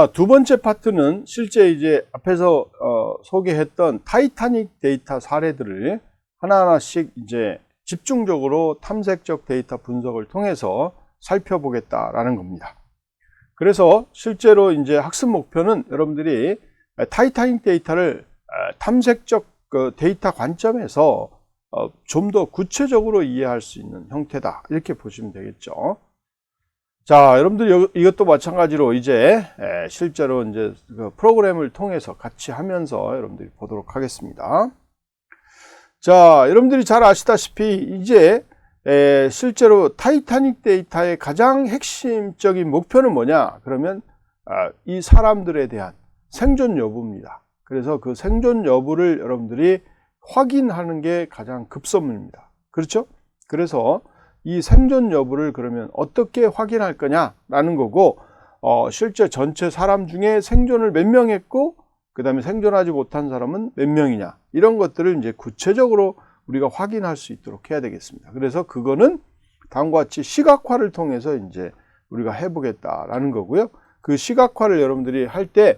자, 두 번째 파트는 실제 이제 앞에서 소개했던 타이타닉 데이터 사례들을 하나하나씩 이제 집중적으로 탐색적 데이터 분석을 통해서 살펴보겠다라는 겁니다. 그래서 실제로 이제 학습 목표는 여러분들이 타이타닉 데이터를 탐색적 데이터 관점에서 좀 더 구체적으로 이해할 수 있는 형태다, 이렇게 보시면 되겠죠. 자, 여러분들 이것도 마찬가지로 이제 실제로 이제 그 프로그램을 통해서 같이 하면서 여러분들이 보도록 하겠습니다. 자, 여러분들이 잘 아시다시피 이제 실제로 타이타닉 데이터의 가장 핵심적인 목표는 뭐냐? 그러면 이 사람들에 대한 생존 여부입니다. 그래서 그 생존 여부를 여러분들이 확인하는 게 가장 급선무입니다. 그렇죠? 그래서 이 생존 여부를 그러면 어떻게 확인할 거냐라는 거고, 실제 전체 사람 중에 생존을 몇 명 했고, 그 다음에 생존하지 못한 사람은 몇 명이냐, 이런 것들을 이제 구체적으로 우리가 확인할 수 있도록 해야 되겠습니다. 그래서 그거는 다음과 같이 시각화를 통해서 이제 우리가 해보겠다라는 거고요. 그 시각화를 여러분들이 할 때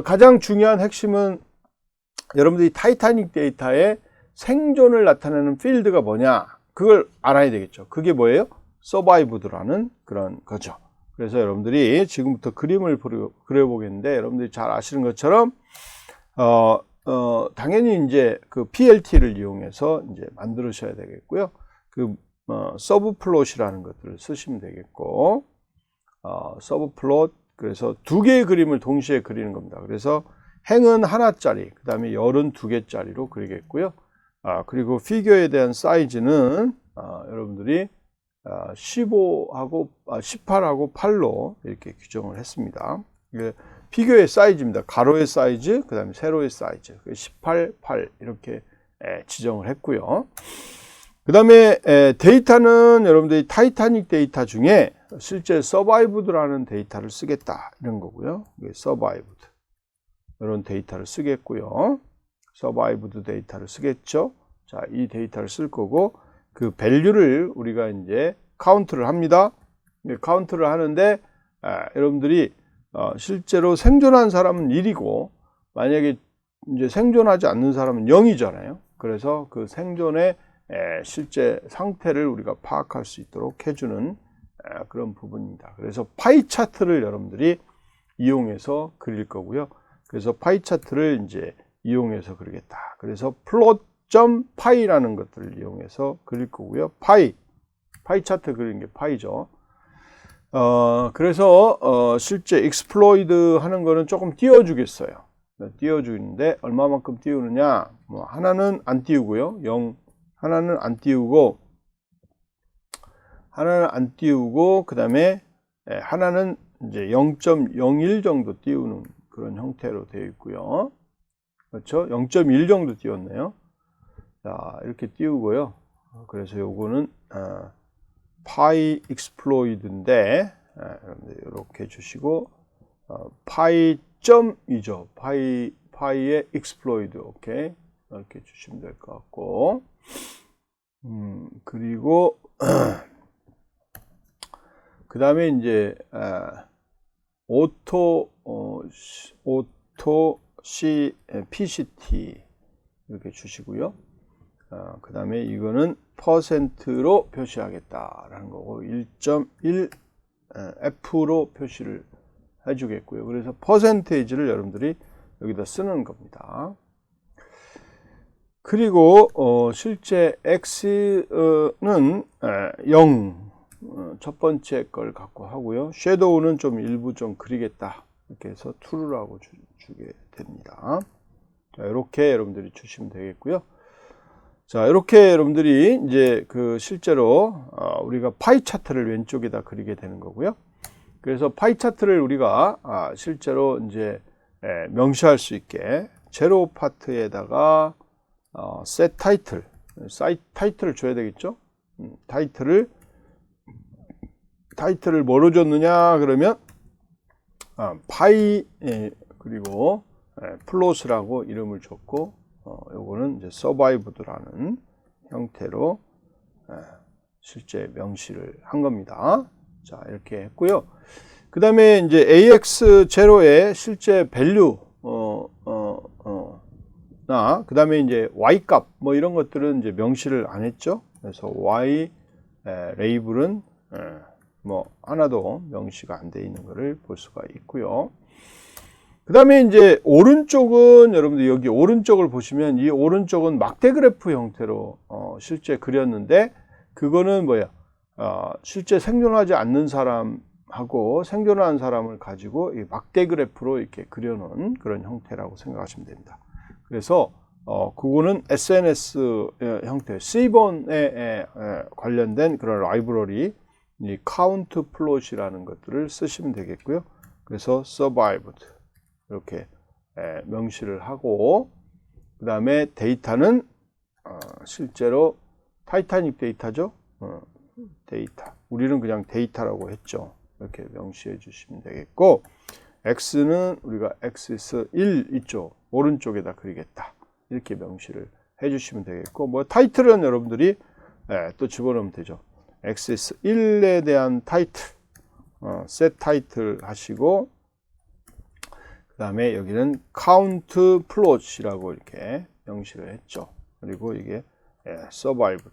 가장 중요한 핵심은 여러분들이 타이타닉 데이터의 생존을 나타내는 필드가 뭐냐, 그걸 알아야 되겠죠. 그게 뭐예요? 서바이브드라는 그런 거죠. 그래서 여러분들이 지금부터 그림을 그려보겠는데, 여러분들이 잘 아시는 것처럼 당연히 이제 그 PLT를 이용해서 이제 만들으셔야 되겠고요. 그 서브 플롯이라는 것들을 쓰시면 되겠고, 서브 플롯, 그래서 두 개의 그림을 동시에 그리는 겁니다. 그래서 행은 하나짜리, 그 다음에 열은 두 개짜리로 그리겠고요. 그리고 피규어에 대한 사이즈는 여러분들이 15하고 18하고 8로 이렇게 규정을 했습니다. 피규어의 사이즈입니다. 가로의 사이즈, 그 다음에 세로의 사이즈, 18, 8 이렇게 지정을 했고요. 그 다음에 데이터는 여러분들이 타이타닉 데이터 중에 실제 서바이브드라는 데이터를 쓰겠다, 이런 거고요. 서바이브드, 이런 데이터를 쓰겠고요. 서바이브드 데이터를 쓰겠죠. 자, 이 데이터를 쓸 거고, 그 밸류를 우리가 이제 카운트를 합니다. 카운트를 하는데 여러분들이 실제로 생존한 사람은 1이고 만약에 이제 생존하지 않는 사람은 0이잖아요. 그래서 그 생존의 실제 상태를 우리가 파악할 수 있도록 해주는 그런 부분입니다. 그래서 파이 차트를 여러분들이 이용해서 그릴 거고요. 그래서 파이 차트를 이제 이용해서 그리겠다. 그래서 plot.py라는 것들을 이용해서 그릴 거고요. 파이 차트 그리는 게 파이죠. 그래서 실제 exploit 하는 거는 조금 띄워주겠어요. 띄워주는데 얼마만큼 띄우느냐? 뭐 하나는 안 띄우고요. 0, 하나는 안 띄우고, 그 다음에 하나는 이제 0.01 정도 띄우는 그런 형태로 되어 있고요. 그렇죠? 0.1 정도 띄웠네요. 자, 이렇게 띄우고요. 그래서 요거는 파이 익스플로이드인데 여러분들 이렇게 주시고, 파이.이죠. 파이의 익스플로이드, 오케이, 이렇게 주시면 될 것 같고, 그리고 그 다음에 이제 PCT 이렇게 주시고요. 그 다음에 이거는 퍼센트로 표시하겠다라는 거고, 1.1 F로 표시를 해주겠고요. 그래서 퍼센테이지를 여러분들이 여기다 쓰는 겁니다. 그리고 실제 X는 0, 첫 번째 걸 갖고 하고요. 섀도우는 좀 일부 좀 그리겠다, 이렇게 해서 true라고 주게 됩니다. 자, 이렇게 여러분들이 주시면 되겠고요. 자, 이렇게 여러분들이 이제 그 실제로 우리가 파이 차트를 왼쪽에다 그리게 되는 거고요. 그래서 파이 차트를 우리가 실제로 이제 명시할 수 있게 제로 파트에다가 set 타이틀, 타이틀을 줘야 되겠죠. 타이틀을 뭐로 줬느냐 그러면 파이, 그리고 플롯이라고 이름을 줬고, 요거는 이제 서바이브드라는 형태로 실제 명시를 한 겁니다. 자, 이렇게 했고요. 그 다음에 이제 AX0의 실제 밸류, 그 다음에 이제 Y 값, 뭐 이런 것들은 이제 명시를 안 했죠. 그래서 Y 레이블은 뭐 하나도 명시가 안 돼 있는 것을 볼 수가 있고요. 그 다음에 이제 오른쪽은 여러분들 여기 오른쪽을 보시면 이 오른쪽은 막대 그래프 형태로 실제 그렸는데 그거는 뭐야? 실제 생존하지 않는 사람하고 생존한 사람을 가지고 이 막대 그래프로 이렇게 그려놓은 그런 형태라고 생각하시면 됩니다. 그래서 그거는 SNS 형태, C본에 관련된 그런 라이브러리, 이 카운트 플롯이라는 것들을 쓰시면 되겠고요. 그래서 survived 이렇게 명시를 하고, 그 다음에 데이터는 실제로 타이타닉 데이터죠. 데이터. 우리는 그냥 데이터라고 했죠. 이렇게 명시해 주시면 되겠고, X는 우리가 axis 1 이쪽 오른쪽에다 그리겠다. 이렇게 명시를 해 주시면 되겠고, 뭐 타이틀은 여러분들이 또 집어넣으면 되죠. axis 1에 대한 타이틀, set 타이틀 하시고, 그 다음에 여기는 count plot이라고 이렇게 명시를 했죠. 그리고 이게 survived.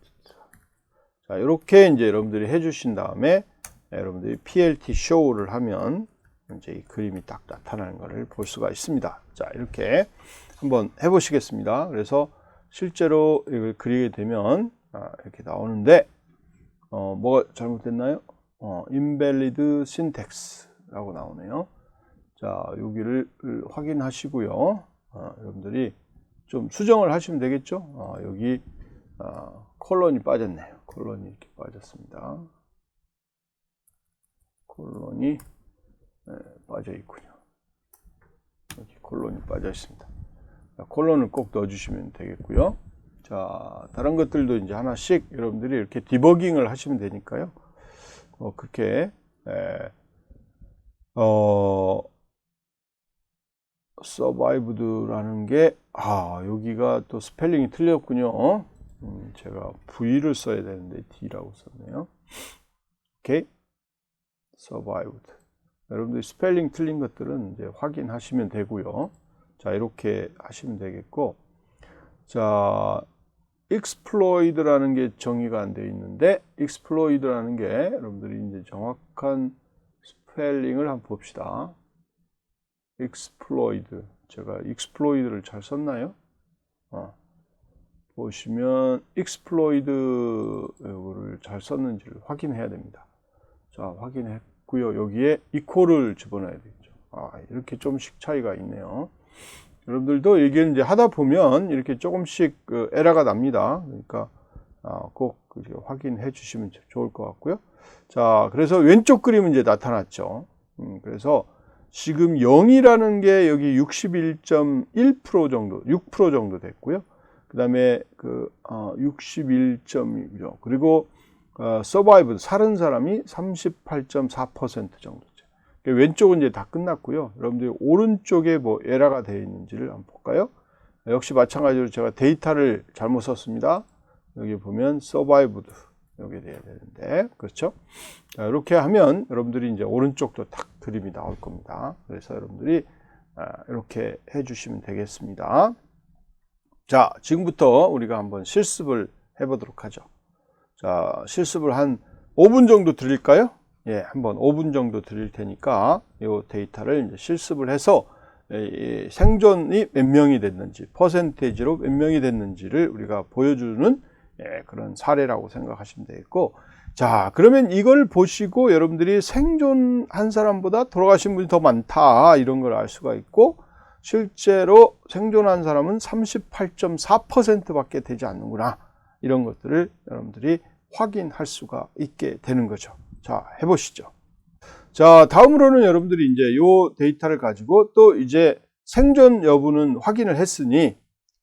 자, 이렇게 이제 여러분들이 해주신 다음에 여러분들이 PLT show를 하면 이제 이 그림이 딱 나타나는 것을 볼 수가 있습니다. 자, 이렇게 한번 해보시겠습니다. 그래서 실제로 이걸 그리게 되면 이렇게 나오는데 뭐가 잘못됐나요? invalid syntax라고 나오네요. 자, 여기를 확인하시고요. 여러분들이 좀 수정을 하시면 되겠죠. 여기 콜론이 빠졌네요. 콜론이 이렇게 빠졌습니다. 콜론이 빠져 있군요. 여기 콜론이 빠져 있습니다. 콜론을 꼭 넣어주시면 되겠고요. 자, 다른 것들도 이제 하나씩 여러분들이 이렇게 디버깅을 하시면 되니까요. 그렇게 survived라는 게 여기가 또 스펠링이 틀렸군요. 제가 V를 써야 되는데 D라고 썼네요. 오케이, survived. 여러분들이 스펠링 틀린 것들은 이제 확인하시면 되고요. 자, 이렇게 하시면 되겠고, 자, exploit라는 게 정의가 안 되어 있는데, exploit라는 게 여러분들이 이제 정확한 스펠링을 한번 봅시다. exploit. 제가 exploit를 잘 썼나요? 보시면 exploit를 잘 썼는지를 확인해야 됩니다. 자, 확인했고요. 여기에 equal을 집어넣어야 되겠죠. 이렇게 조금씩 차이가 있네요. 여러분들도 이게 이제 하다 보면 이렇게 조금씩 에러가 납니다. 그러니까 꼭 확인해 주시면 좋을 것 같고요. 자, 그래서 왼쪽 그림은 이제 나타났죠. 그래서 지금 0이라는 게 여기 61.1% 정도, 6% 정도 됐고요. 그 다음에 61.2죠. 그리고 서바이브 살은 사람이 38.4% 정도죠. 왼쪽은 이제 다 끝났고요. 여러분들이 오른쪽에 뭐 에러가 되어 있는지를 한번 볼까요? 역시 마찬가지로 제가 데이터를 잘못 썼습니다. 여기 보면 survived 여기 돼야 되는데, 그렇죠? 자, 이렇게 하면 여러분들이 이제 오른쪽도 딱 그림이 나올 겁니다. 그래서 여러분들이 이렇게 해주시면 되겠습니다. 자, 지금부터 우리가 한번 실습을 해보도록 하죠. 자, 실습을 한 5분 정도 드릴까요? 예, 한번 5분 정도 드릴 테니까 이 데이터를 이제 실습을 해서 생존이 몇 명이 됐는지, 퍼센테이지로 몇 명이 됐는지를 우리가 보여주는 그런 사례라고 생각하시면 되겠고, 자, 그러면 이걸 보시고 여러분들이 생존한 사람보다 돌아가신 분이 더 많다, 이런 걸 알 수가 있고, 실제로 생존한 사람은 38.4% 밖에 되지 않는구나, 이런 것들을 여러분들이 확인할 수가 있게 되는 거죠. 자, 해보시죠. 자, 다음으로는 여러분들이 이제 이 데이터를 가지고 또 이제 생존 여부는 확인을 했으니,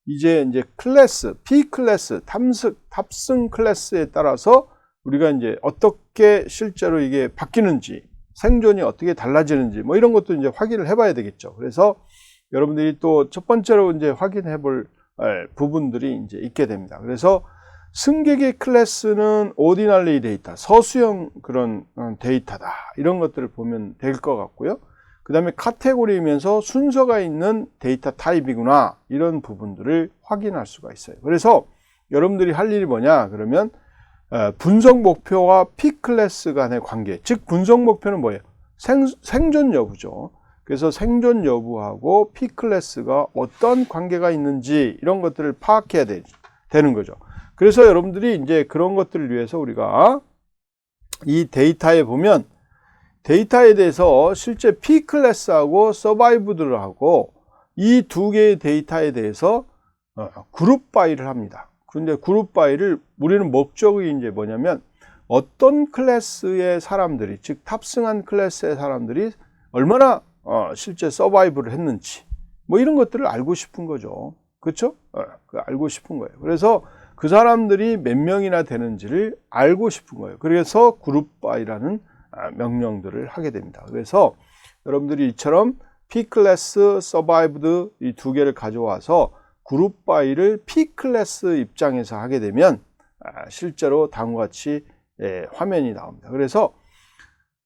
이제 클래스, P 클래스, 탑승 클래스에 따라서 우리가 이제 어떻게 실제로 이게 바뀌는지, 생존이 어떻게 달라지는지, 뭐 이런 것도 이제 확인을 해봐야 되겠죠. 그래서 여러분들이 또 첫 번째로 이제 확인해 볼 부분들이 이제 있게 됩니다. 그래서 승객의 클래스는 ordinary 데이터, 서수형 그런 데이터다. 이런 것들을 보면 될 것 같고요. 그 다음에 카테고리이면서 순서가 있는 데이터 타입이구나. 이런 부분들을 확인할 수가 있어요. 그래서 여러분들이 할 일이 뭐냐 그러면 분석 목표와 P 클래스 간의 관계, 즉 분석 목표는 뭐예요? 생존 여부죠. 그래서 생존 여부하고 P 클래스가 어떤 관계가 있는지 이런 것들을 파악해야 되는 거죠. 그래서 여러분들이 이제 그런 것들을 위해서 우리가 이 데이터에 보면 데이터에 대해서 실제 P 클래스하고 서바이브드하고 이 두 개의 데이터에 대해서 그룹 바이를 합니다. 근데 그룹 바이를 우리는 목적이 이제 뭐냐면 어떤 클래스의 사람들이, 즉 탑승한 클래스의 사람들이 얼마나 실제 서바이브를 했는지 뭐 이런 것들을 알고 싶은 거죠. 그렇죠? 알고 싶은 거예요. 그래서 그 사람들이 몇 명이나 되는지를 알고 싶은 거예요. 그래서 그룹 바이라는 명령들을 하게 됩니다. 그래서 여러분들이 이처럼 P 클래스, 서바이브드 이 두 개를 가져와서 그룹 바이를 P 클래스 입장에서 하게 되면 실제로 다음과 같이 화면이 나옵니다. 그래서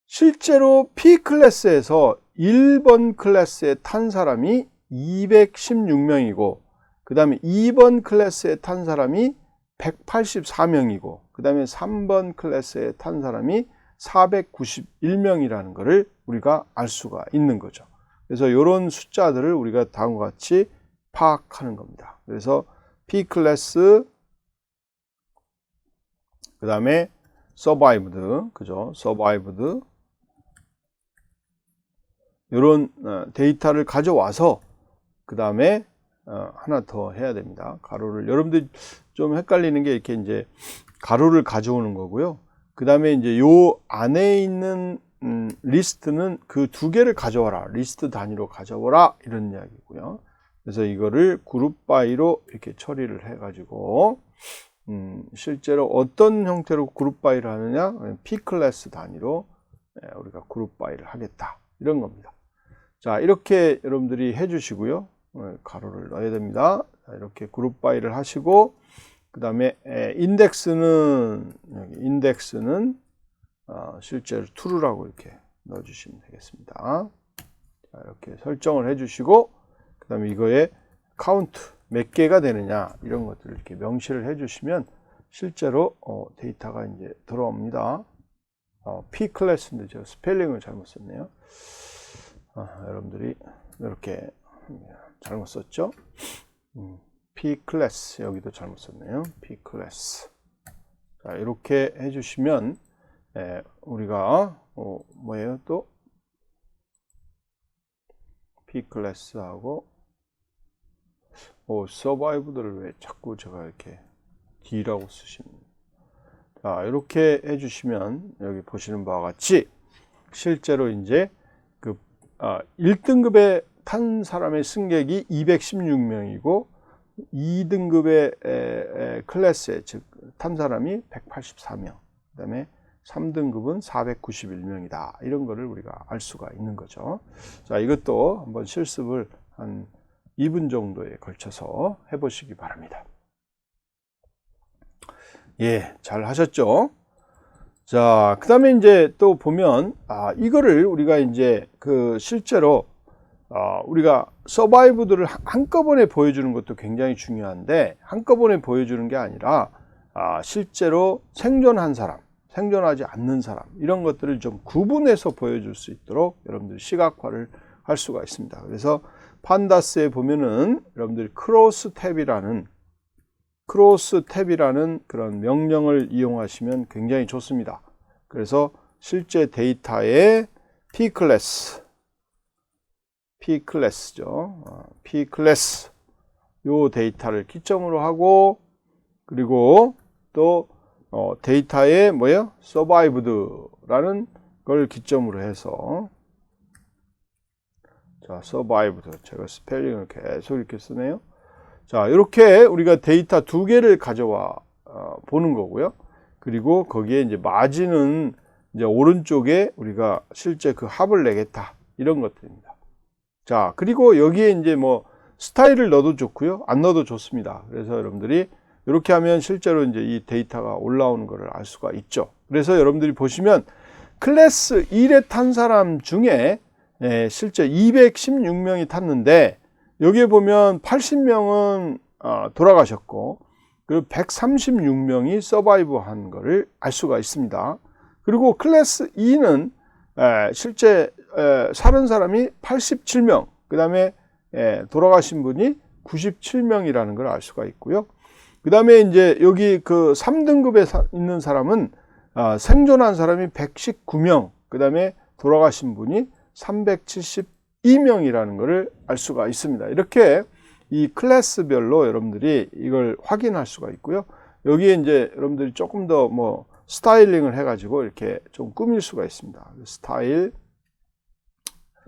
실제로 P 클래스에서 1번 클래스에 탄 사람이 216명이고 그 다음에 2번 클래스에 탄 사람이 184명이고 그 다음에 3번 클래스에 탄 사람이 491명이라는 것을 우리가 알 수가 있는 거죠. 그래서 이런 숫자들을 우리가 다음과 같이 파악하는 겁니다. 그래서 P 클래스, 그 다음에 서바이브드, 그죠? 서바이브드 이런 데이터를 가져와서 그 다음에 하나 더 해야 됩니다. 가로를 여러분들 좀 헷갈리는 게 이렇게 이제 가로를 가져오는 거고요. 그 다음에 이제 요 안에 있는 리스트는 그 두 개를 가져와라. 리스트 단위로 가져와라. 이런 이야기고요. 그래서 이거를 그룹 바이로 이렇게 처리를 해가지고 실제로 어떤 형태로 그룹 바이를 하느냐? P 클래스 단위로 우리가 그룹 바이를 하겠다. 이런 겁니다. 자, 이렇게 여러분들이 해주시고요. 가로를 넣어야 됩니다. 자, 이렇게 그룹 바이를 하시고 그 다음에 인덱스는 여기 인덱스는 실제로 true라고 이렇게 넣어주시면 되겠습니다. 자, 이렇게 설정을 해주시고 그 다음에 이거에 카운트 몇 개가 되느냐 이런 것들을 이렇게 명시를 해주시면 실제로 데이터가 이제 들어옵니다. P 클래스인데 제가 스펠링을 잘못 썼네요. 여러분들이 이렇게 잘못 썼죠? P 클래스 여기도 잘못 썼네요. P 클래스. 자, 이렇게 해주시면 우리가 뭐예요? 또 P 클래스하고 서바이브들을 왜 자꾸 제가 이렇게 D라고 쓰십니까? 자, 이렇게 해주시면 여기 보시는 바와 같이 실제로 이제 그 1등급에 탄 사람의 승객이 216명이고 2등급의 클래스에 즉 탄 사람이 184명, 그 다음에 3등급은 491명이다. 이런 거를 우리가 알 수가 있는 거죠. 자, 이것도 한번 실습을 한 2분 정도에 걸쳐서 해보시기 바랍니다. 예, 잘 하셨죠? 자, 그 다음에 이제 또 보면, 이거를 우리가 이제 실제로, 우리가 서바이브들을 한꺼번에 보여주는 것도 굉장히 중요한데, 한꺼번에 보여주는 게 아니라, 실제로 생존한 사람, 생존하지 않는 사람, 이런 것들을 좀 구분해서 보여줄 수 있도록 여러분들이 시각화를 할 수가 있습니다. 그래서 판다스에 보면은 여러분들이 크로스 탭이라는 그런 명령을 이용하시면 굉장히 좋습니다. 그래서 실제 데이터의 P 클래스죠. P 클래스 요 데이터를 기점으로 하고 그리고 또 데이터의 뭐예요? survived라는 걸 기점으로 해서 자, survived 제가 스펠링을 계속 이렇게 쓰네요. 자, 이렇게 우리가 데이터 두 개를 가져와 보는 거고요. 그리고 거기에 이제 마진은 이제 오른쪽에 우리가 실제 그 합을 내겠다. 이런 것들입니다. 자, 그리고 여기에 이제 뭐 스타일을 넣어도 좋고요. 안 넣어도 좋습니다. 그래서 여러분들이 이렇게 하면 실제로 이제 이 데이터가 올라오는 것을 알 수가 있죠. 그래서 여러분들이 보시면 클래스 1에 탄 사람 중에 실제 216명이 탔는데 여기에 보면 80명은 돌아가셨고 그리고 136명이 서바이브한 것을 알 수가 있습니다. 그리고 클래스 2는 실제 살은 사람이 87명, 그 다음에 돌아가신 분이 97명이라는 걸 알 수가 있고요. 그 다음에 이제 여기 그 3등급에 있는 사람은 생존한 사람이 119명, 그 다음에 돌아가신 분이 372명이라는 것을 알 수가 있습니다. 이렇게 이 클래스별로 여러분들이 이걸 확인할 수가 있고요. 여기에 이제 여러분들이 조금 더 뭐 스타일링을 해가지고 이렇게 좀 꾸밀 수가 있습니다.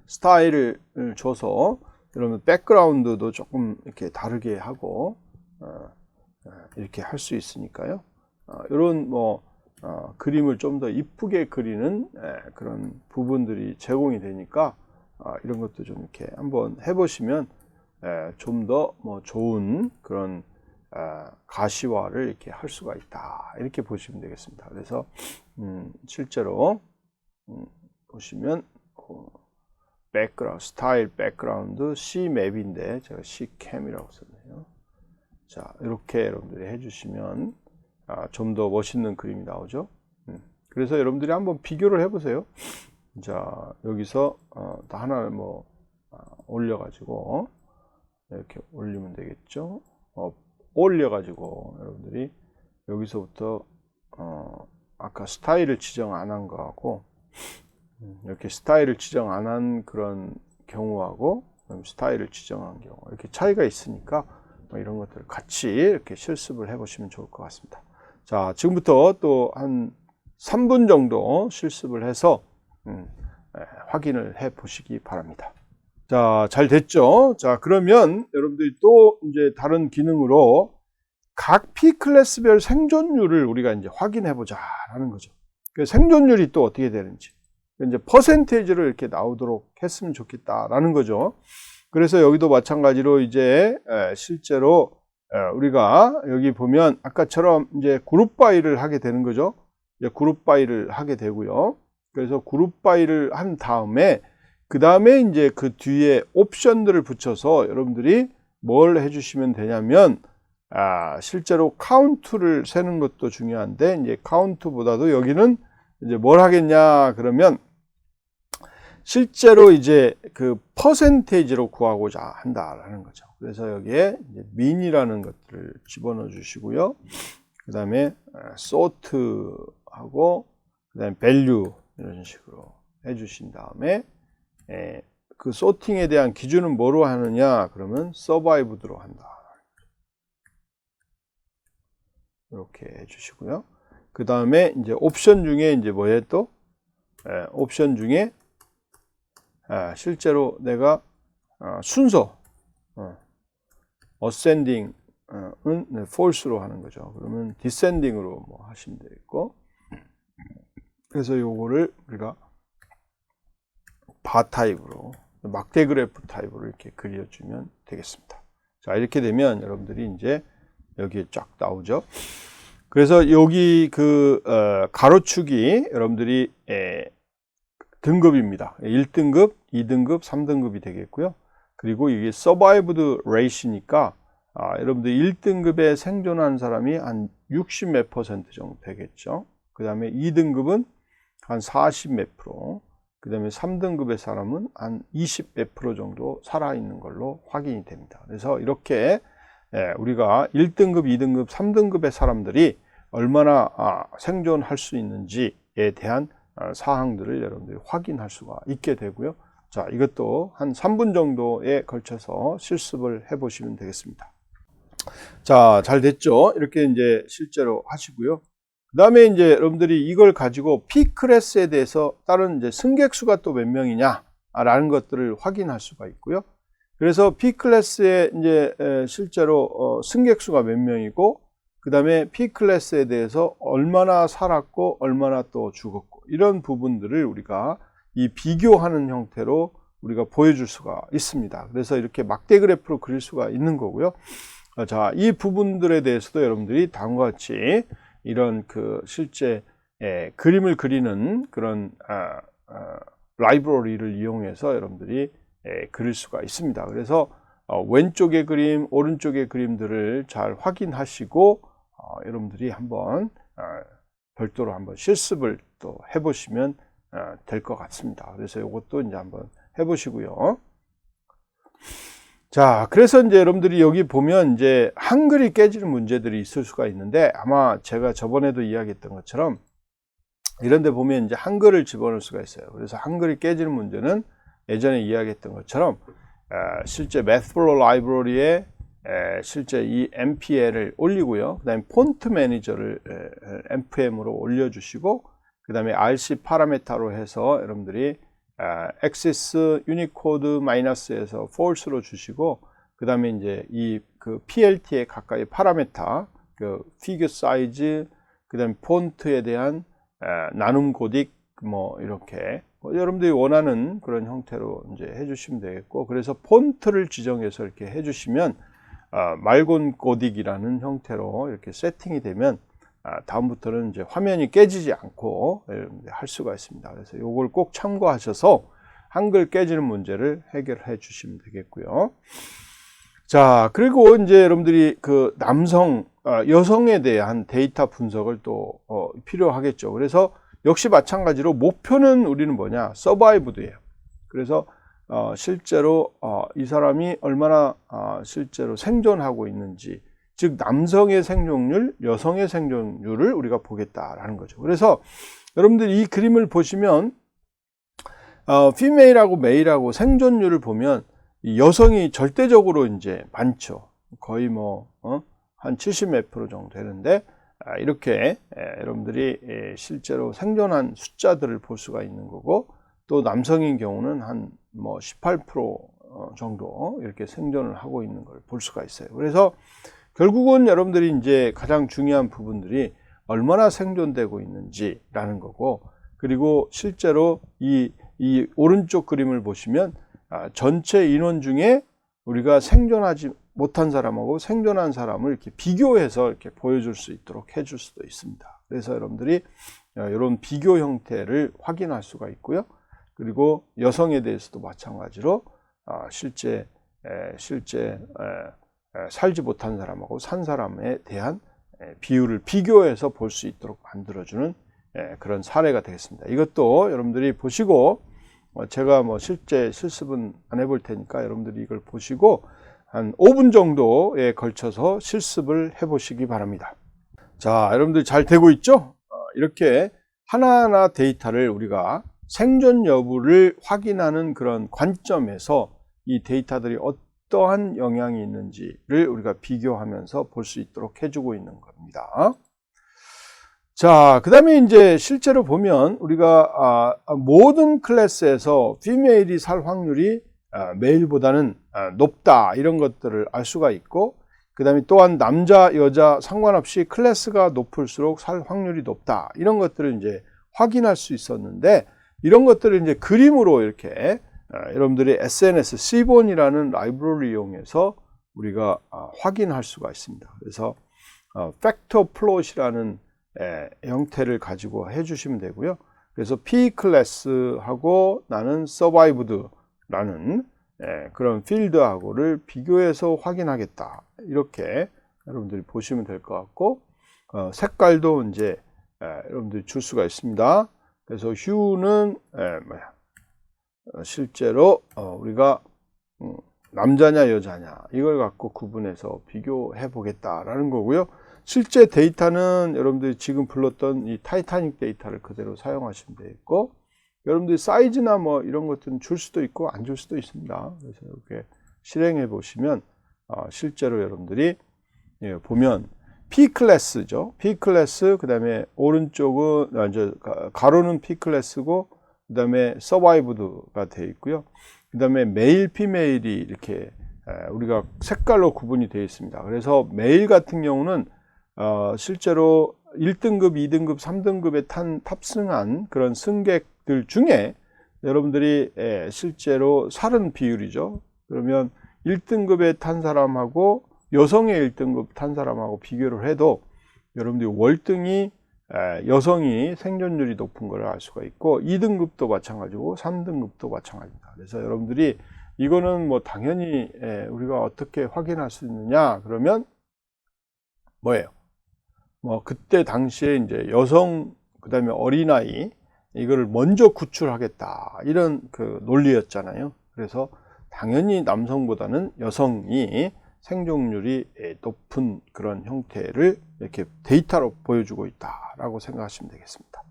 스타일을 줘서 여러분 백그라운드도 조금 이렇게 다르게 하고 이렇게 할 수 있으니까요. 이런 뭐 그림을 좀 더 이쁘게 그리는 그런 부분들이 제공이 되니까 이런 것도 좀 이렇게 한번 해보시면 좀 더 뭐 좋은 그런 가시화를 이렇게 할 수가 있다, 이렇게 보시면 되겠습니다. 그래서 실제로 보시면 스타일 백그라운드 C맵인데 제가 C캠이라고 썼네요. 자, 이렇게 여러분들이 해주시면 좀 더 멋있는 그림이 나오죠. 그래서 여러분들이 한번 비교를 해보세요. 자, 여기서 다 하나를 뭐 올려가지고 이렇게 올리면 되겠죠. 올려가지고 여러분들이 여기서부터 아까 스타일을 지정 안 한 거하고 이렇게 스타일을 지정 안 한 그런 경우하고 스타일을 지정한 경우 이렇게 차이가 있으니까 이런 것들을 같이 이렇게 실습을 해 보시면 좋을 것 같습니다. 자, 지금부터 또 한 3분 정도 실습을 해서 확인을 해 보시기 바랍니다. 자, 잘 됐죠? 자, 그러면 여러분들이 또 이제 다른 기능으로 각 P 클래스별 생존율을 우리가 이제 확인해 보자라는 거죠. 그 생존율이 또 어떻게 되는지. 이제 퍼센테이지를 이렇게 나오도록 했으면 좋겠다라는 거죠. 그래서 여기도 마찬가지로 이제 실제로 우리가 여기 보면 아까처럼 이제 그룹 바이를 하게 되는 거죠. 이제 그룹 바이를 하게 되고요. 그래서 그룹 바이를 한 다음에 그 다음에 이제 그 뒤에 옵션들을 붙여서 여러분들이 뭘 해주시면 되냐면 실제로 카운트를 세는 것도 중요한데 이제 카운트보다도 여기는 이제 뭘 하겠냐 그러면 실제로 이제 그 퍼센테이지로 구하고자 한다라는 거죠. 그래서 여기에 이제 민이라는 것들을 집어넣어 주시고요. 그 다음에 sort하고 그 다음에 value 이런 식으로 해주신 다음에 그 sorting에 대한 기준은 뭐로 하느냐 그러면 survived로 한다. 이렇게 해주시고요. 그 다음에 이제 옵션 중에 이제 뭐예요 또? 옵션 중에 실제로 내가 순서 ascending은 false로 하는 거죠. 그러면 descending으로 뭐 하시면 되겠고, 그래서 요거를 우리가 바 타입으로 막대 그래프 타입으로 이렇게 그려주면 되겠습니다. 자, 이렇게 되면 여러분들이 이제 여기에 쫙 나오죠. 그래서 여기 그 가로축이 여러분들이 등급입니다. 1등급, 2등급, 3등급이 되겠고요. 그리고 이게 survived rate니까 여러분들 1등급에 생존한 사람이 한 60 몇 퍼센트 정도 되겠죠. 그 다음에 2등급은 한 40 몇 프로, 그 다음에 3등급의 사람은 한 20 몇 프로 정도 살아있는 걸로 확인이 됩니다. 그래서 이렇게 우리가 1등급, 2등급, 3등급의 사람들이 얼마나 생존할 수 있는지에 대한 사항들을 여러분들이 확인할 수가 있게 되고요. 자, 이것도 한 3분 정도에 걸쳐서 실습을 해 보시면 되겠습니다. 자, 잘 됐죠? 이렇게 이제 실제로 하시고요. 그 다음에 이제 여러분들이 이걸 가지고 P 클래스에 대해서 다른 이제 승객 수가 또 몇 명이냐 라는 것들을 확인할 수가 있고요. 그래서 P 클래스에 이제 실제로 승객 수가 몇 명이고, 그 다음에 P 클래스에 대해서 얼마나 살았고 얼마나 또 죽었고, 이런 부분들을 우리가 이 비교하는 형태로 우리가 보여줄 수가 있습니다. 그래서 이렇게 막대 그래프로 그릴 수가 있는 거고요. 자, 이 부분들에 대해서도 여러분들이 다음과 같이 이런 그 실제 그림을 그리는 그런 라이브러리를 이용해서 여러분들이 그릴 수가 있습니다. 그래서 왼쪽의 그림, 오른쪽의 그림들을 잘 확인하시고 여러분들이 한번 별도로 한번 실습을 또 해보시면 될 것 같습니다. 그래서 이것도 이제 한번 해보시고요. 자, 그래서 이제 여러분들이 여기 보면 이제 한글이 깨지는 문제들이 있을 수가 있는데, 아마 제가 저번에도 이야기했던 것처럼 이런 데 보면 이제 한글을 집어넣을 수가 있어요. 그래서 한글이 깨지는 문제는 예전에 이야기했던 것처럼 실제 매스플로 라이브러리에 실제 이 MPL을 올리고요. 그 다음에 폰트 매니저를 npm으로 올려주시고, 그 다음에 RC 파라메타로 해서 여러분들이 액세스 유니코드 마이너스에서 false로 주시고, 그 다음에 이제 이 그 PLT에 가까이 파라메타, 그 피규어 사이즈, 그 다음에 폰트에 대한 나눔 고딕, 뭐 이렇게 여러분들이 원하는 그런 형태로 이제 해주시면 되겠고, 그래서 폰트를 지정해서 이렇게 해주시면 말곤 고딕이라는 형태로 이렇게 세팅이 되면 다음부터는 이제 화면이 깨지지 않고 할 수가 있습니다. 그래서 이걸 꼭 참고하셔서 한글 깨지는 문제를 해결해 주시면 되겠고요. 자, 그리고 이제 여러분들이 그 여성에 대한 데이터 분석을 또 필요하겠죠. 그래서 역시 마찬가지로 목표는 우리는 뭐냐? 서바이브드예요. 그래서 실제로 이 사람이 얼마나 실제로 생존하고 있는지, 즉 남성의 생존율, 여성의 생존율을 우리가 보겠다라는 거죠. 그래서 여러분들이 이 그림을 보시면 피메일하고 메일하고 생존율을 보면 여성이 절대적으로 이제 많죠. 거의 뭐 한 70 몇 프로 정도 되는데, 이렇게 여러분들이 실제로 생존한 숫자들을 볼 수가 있는 거고, 또 남성인 경우는 한 뭐 18% 정도 이렇게 생존을 하고 있는 걸 볼 수가 있어요. 그래서 결국은 여러분들이 이제 가장 중요한 부분들이 얼마나 생존되고 있는지라는 거고, 그리고 실제로 이 오른쪽 그림을 보시면 전체 인원 중에 우리가 생존하지 못한 사람하고 생존한 사람을 이렇게 비교해서 이렇게 보여줄 수 있도록 해줄 수도 있습니다. 그래서 여러분들이 이런 비교 형태를 확인할 수가 있고요. 그리고 여성에 대해서도 마찬가지로 실제 살지 못한 사람하고 산 사람에 대한 비율을 비교해서 볼 수 있도록 만들어주는 그런 사례가 되겠습니다. 이것도 여러분들이 보시고, 제가 뭐 실제 실습은 안 해볼 테니까 여러분들이 이걸 보시고 한 5분 정도에 걸쳐서 실습을 해보시기 바랍니다. 자, 여러분들 잘 되고 있죠? 이렇게 하나하나 데이터를 우리가 생존 여부를 확인하는 그런 관점에서 이 데이터들이 어떠한 영향이 있는지를 우리가 비교하면서 볼 수 있도록 해주고 있는 겁니다. 자, 그 다음에 이제 실제로 보면 우리가 모든 클래스에서 피메일이 살 확률이 메일보다는 높다, 이런 것들을 알 수가 있고, 그 다음에 또한 남자 여자 상관없이 클래스가 높을수록 살 확률이 높다, 이런 것들을 이제 확인할 수 있었는데, 이런 것들을 이제 그림으로 이렇게 여러분들이 SNS C본이라는 라이브러리를 이용해서 우리가 확인할 수가 있습니다. 그래서 팩터 플롯이라는 형태를 가지고 해주시면 되고요. 그래서 P 클래스하고 나는 서바이브드라는 그런 필드하고를 비교해서 확인하겠다, 이렇게 여러분들이 보시면 될 것 같고, 색깔도 이제 여러분들이 줄 수가 있습니다. 그래서 휴는 실제로 우리가 남자냐 여자냐 이걸 갖고 구분해서 비교해 보겠다라는 거고요. 실제 데이터는 여러분들이 지금 불렀던 이 타이타닉 데이터를 그대로 사용하시면 되겠고, 여러분들이 사이즈나 뭐 이런 것들은 줄 수도 있고 안 줄 수도 있습니다. 그래서 이렇게 실행해 보시면 실제로 여러분들이 보면 P 클래스죠. P 클래스, 그 다음에 오른쪽은 가로는 P 클래스고, 그 다음에 서바이브드가 되어 있고요. 그 다음에 메일, 피메일이 이렇게 우리가 색깔로 구분이 되어 있습니다. 그래서 메일 같은 경우는 실제로 1등급, 2등급, 3등급에 탑승한 그런 승객들 중에 여러분들이 실제로 살은 비율이죠. 그러면 1등급에 탄 사람하고 여성의 1등급 탄 사람하고 비교를 해도 여러분들이 월등히 여성이 생존율이 높은 걸 알 수가 있고 2등급도 마찬가지고 3등급도 마찬가지입니다. 그래서 여러분들이 이거는 뭐 당연히 우리가 어떻게 확인할 수 있느냐 그러면 뭐예요? 뭐 그때 당시에 이제 여성 그다음에 어린아이 이거를 먼저 구출하겠다 이런 그 논리였잖아요. 그래서 당연히 남성보다는 여성이 생존율이 높은 그런 형태를 이렇게 데이터로 보여주고 있다라고 생각하시면 되겠습니다.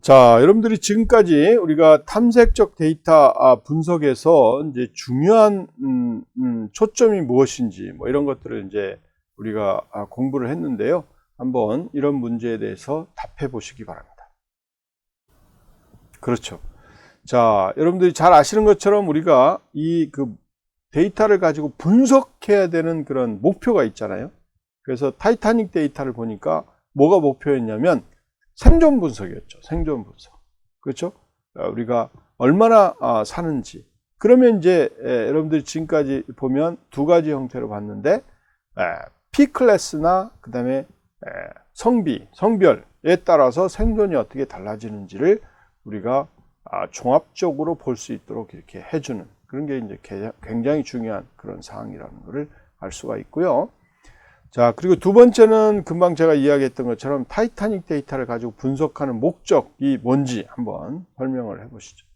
자, 여러분들이 지금까지 우리가 탐색적 데이터 분석에서 이제 중요한 초점이 무엇인지 뭐 이런 것들을 이제 우리가 공부를 했는데요. 한번 이런 문제에 대해서 답해 보시기 바랍니다. 그렇죠. 자, 여러분들이 잘 아시는 것처럼 우리가 이 그 데이터를 가지고 분석해야 되는 그런 목표가 있잖아요. 그래서 타이타닉 데이터를 보니까 뭐가 목표였냐면 생존 분석이었죠. 생존 분석. 그렇죠? 우리가 얼마나 사는지. 그러면 이제 여러분들이 지금까지 보면 두 가지 형태로 봤는데 P클래스나 그 다음에 성별에 따라서 생존이 어떻게 달라지는지를 우리가 종합적으로 볼 수 있도록 이렇게 해주는 그런 게 이제 굉장히 중요한 그런 사항이라는 것을 알 수가 있고요. 자, 그리고 두 번째는 금방 제가 이야기했던 것처럼 타이타닉 데이터를 가지고 분석하는 목적이 뭔지 한번 설명을 해 보시죠.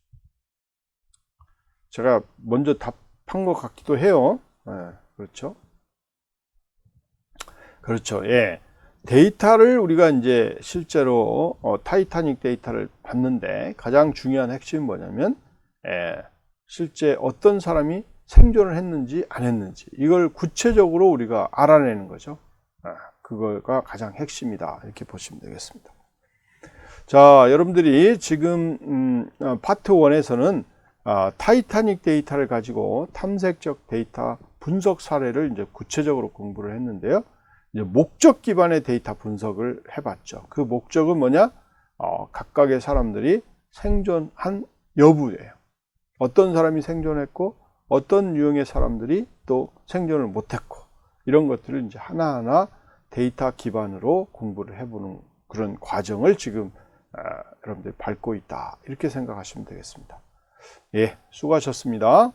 제가 먼저 답한 것 같기도 해요. 그렇죠. 그렇죠. 예. 데이터를 우리가 이제 실제로 타이타닉 데이터를 봤는데 가장 중요한 핵심은 뭐냐면 실제 어떤 사람이 생존을 했는지 안 했는지 이걸 구체적으로 우리가 알아내는 거죠. 그거가 가장 핵심이다 이렇게 보시면 되겠습니다. 자, 여러분들이 지금 파트 1에서는 타이타닉 데이터를 가지고 탐색적 데이터 분석 사례를 이제 구체적으로 공부를 했는데요. 이제 목적 기반의 데이터 분석을 해봤죠. 그 목적은 뭐냐? 각각의 사람들이 생존한 여부예요. 어떤 사람이 생존했고 어떤 유형의 사람들이 또 생존을 못했고 이런 것들을 이제 하나하나 데이터 기반으로 공부를 해보는 그런 과정을 지금 여러분들이 밟고 있다 이렇게 생각하시면 되겠습니다. 예, 수고하셨습니다.